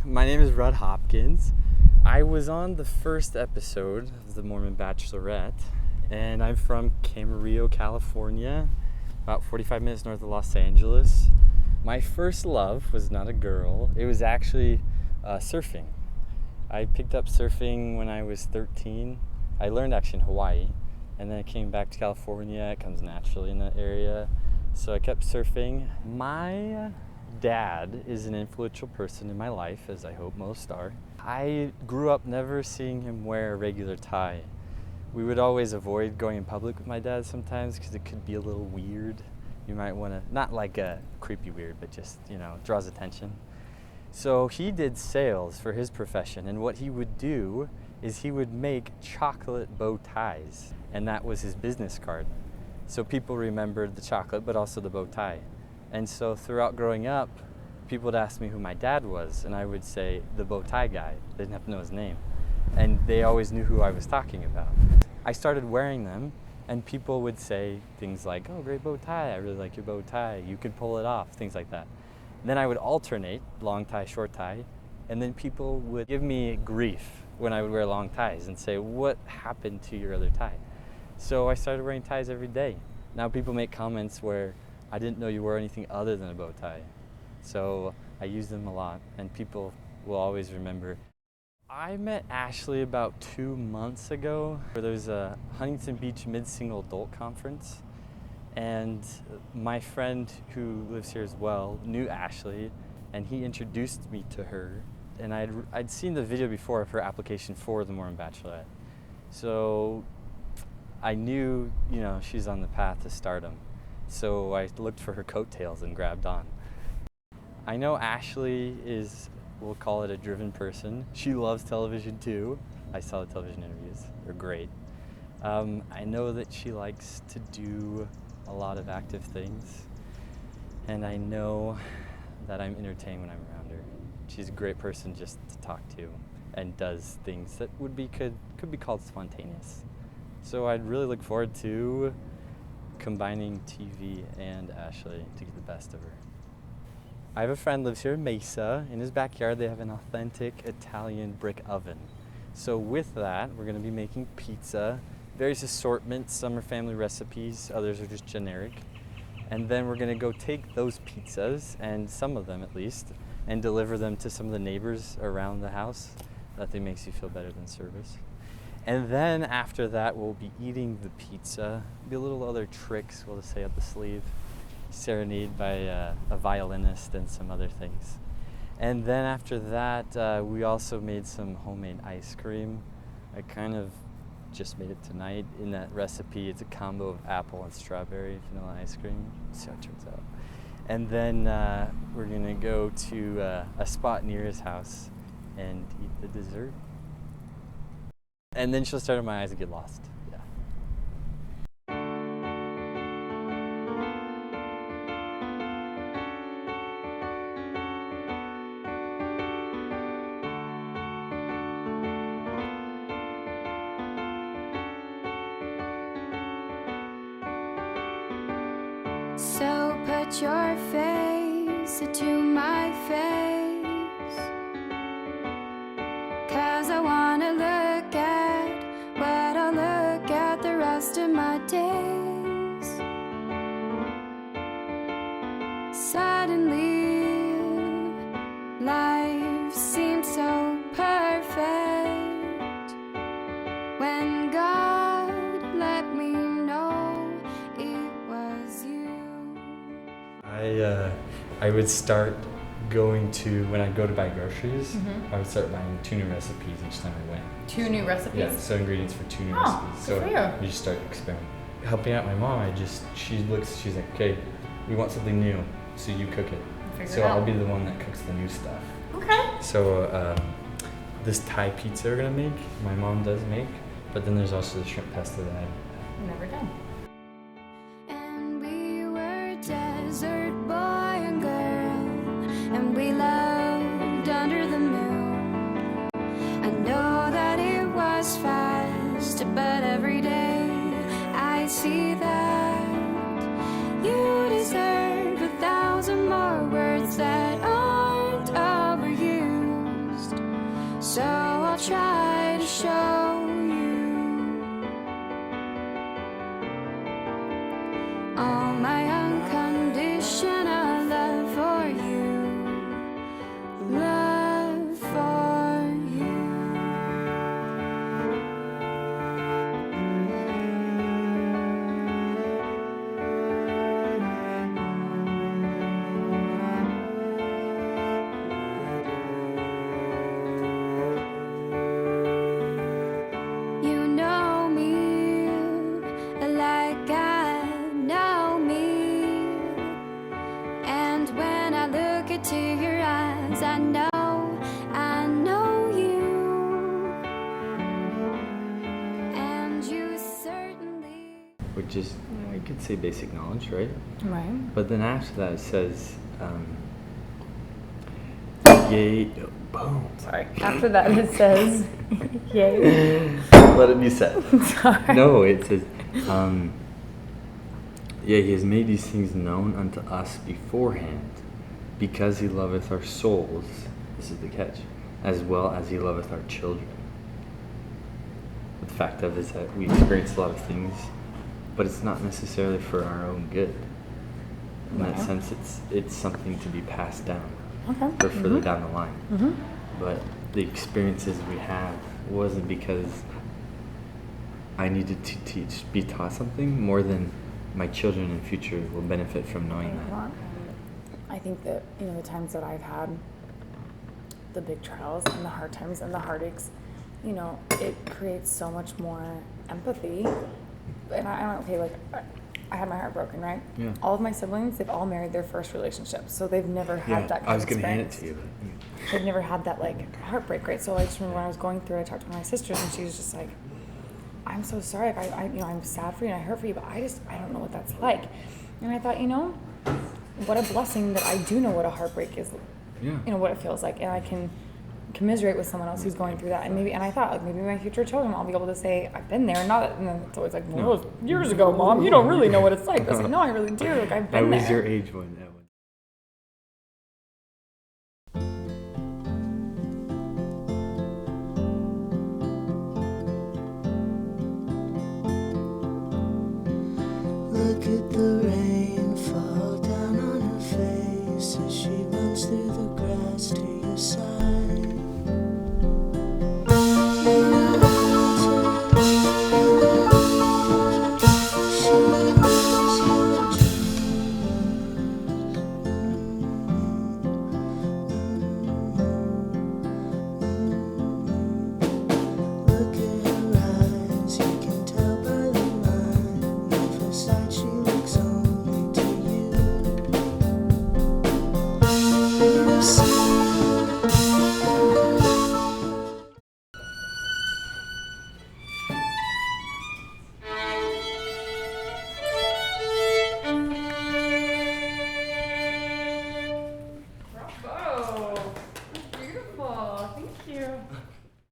My name is Hopkins. I was on the first episode of the Mormon Bachelorette, and I'm from Camarillo, California, about 45 minutes north of Los Angeles. My first love was not a girl, it was actually surfing. I picked up surfing when I was 13. I learned actually in Hawaii, and then I came back to California. It comes naturally in that area, so I kept surfing. My dad is an influential person in my life, as I hope most are. I grew up never seeing him wear a regular tie. We would always avoid going in public with my dad sometimes because it could be a little weird. You might want to, not like a creepy weird, but just, draws attention. So he did sales for his profession, and what he would do is he would make chocolate bow ties, and that was his business card. So people remembered the chocolate, but also the bow tie. And so throughout growing up, people would ask me who my dad was, and I would say the bow tie guy. They didn't have to know his name. And they always knew who I was talking about. I started wearing them, and people would say things like, "Oh, great bow tie, I really like your bow tie, you could pull it off," things like that. And then I would alternate, long tie, short tie, and then people would give me grief when I would wear long ties and say, "What happened to your other tie?" So I started wearing ties every day. Now people make comments where, "I didn't know you wore anything other than a bow tie." So I use them a lot, and people will always remember. I met Ashley about 2 months ago. There was a Huntington Beach mid-single adult conference, and my friend who lives here as well knew Ashley, and he introduced me to her. And I'd seen the video before of her application for the Mormon Bachelorette. So I knew, she's on the path to stardom. So I looked for her coattails and grabbed on. I know Ashley is, we'll call it a driven person. She loves television too. I saw the television interviews, they're great. I know that she likes to do a lot of active things, and I know that I'm entertained when I'm around her. She's a great person just to talk to, and does things that could be called spontaneous. So I'd really look forward to combining TV and Ashley to get the best of her. I have a friend lives here in Mesa. In his backyard they have an authentic Italian brick oven. So with that, we're going to be making pizza, various assortments. Some are family recipes, others are just generic. And then we're going to go take those pizzas, and some of them at least, and deliver them to some of the neighbors around the house. Nothing makes you feel better than service. And then after that, we'll be eating the pizza. Be a little other tricks we'll just say up the sleeve. Serenade by a violinist and some other things. And then after that, we also made some homemade ice cream. I kind of just made it tonight. In that recipe, it's a combo of apple and strawberry vanilla ice cream. See how it turns out. And then we're gonna go to a spot near his house and eat the dessert. And then she'll start in my eyes and get lost. Yeah. So put your face to my face, 'cause I wanna look at what I'll look at the rest of my days. Suddenly, life seemed so perfect when God let me know it was you. I would start going to, when I'd go to buy groceries, I would start buying 2 new recipes each time I went. 2 new recipes? Yeah, so ingredients for 2 new Oh, recipes. good So for you. just start experimenting. Helping out my mom, she's like, "Okay, we want something new, so you cook it." Figure So it out. I'll be the one that cooks the new stuff. Okay. So this Thai pizza we're gonna make, my mom does make, but then there's also the shrimp pesto that I Never done. And we were desert boy and girl, and we loved under the moon. I know that it was fast, but every day I see that you deserve 1,000 more words that aren't over you. So I'll try to show you all my unconditional love for you. Love for you. You know me like I know me, and when I look into your eyes, I know you, and you certainly. Which is, I could say basic knowledge, right? Right. But then after that it says, yea, boom. Sorry. After that it says, yay. Let it be said. Sorry. No, it says, yeah, he has made these things known unto us beforehand, because he loveth our souls, this is the catch, as well as he loveth our children. But the fact of it is that we experience a lot of things, but it's not necessarily for our own good. In that Right. sense, it's something to be passed down Okay. for further down the line. Mm-hmm. But the experiences we have wasn't because I needed to be taught something, more than my children in future will benefit from knowing that. I think that, the times that I've had, the big trials and the hard times and the heartaches, it creates so much more empathy. And I had my heart broken, right? Yeah. All of my siblings, they've all married their first relationship, so they've never had that kind I was of going to hand it experience. to you. They've never had that heartbreak, right? So I just remember when I was going through it, I talked to one of my sisters, and she was just like, "I'm so sorry. I'm sad for you and I hurt for you, but I don't know what that's like." And I thought, what a blessing that I do know what a heartbreak is. Yeah. What it feels like, and I can commiserate with someone else who's going through that. And I thought maybe my future children, I'll be able to say I've been there. And then it's always like, well, that was years ago, Mom. You don't really know what it's like. I was like, no, I really do. Like, I've been I there. was your age when that one. Look at the rain.